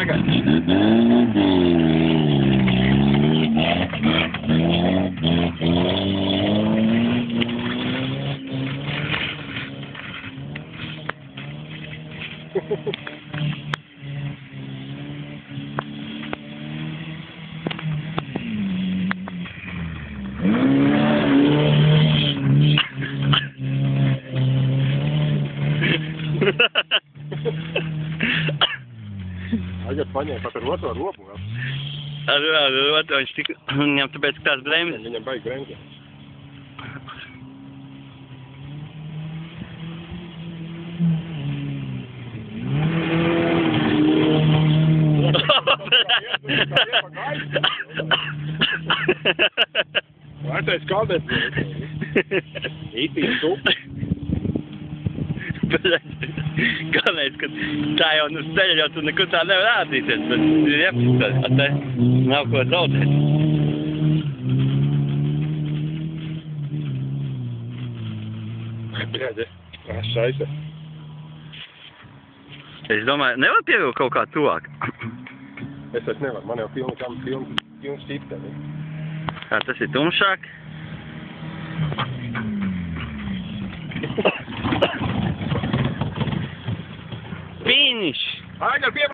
Tagad. Tagad paņēma pat ar otro roku. Ar otro viņš tik... Viņam tāpēc, ka tās bremzes. Viņam baigi bremzes. Vērtais kādēļ? Īstīs tu. Galvenais, ka tā jau nu steļa jau tu nekur tā nevar rādīties, bet ir jāpastās, ka te nav ko zaudēt. Bļaļ, šaisa. Es domāju, nevar pievilkt kaut kā tuvāk? Es nevaru, man jau pilns šķipteni. Tas ir tumšāk. Finish! Aigar,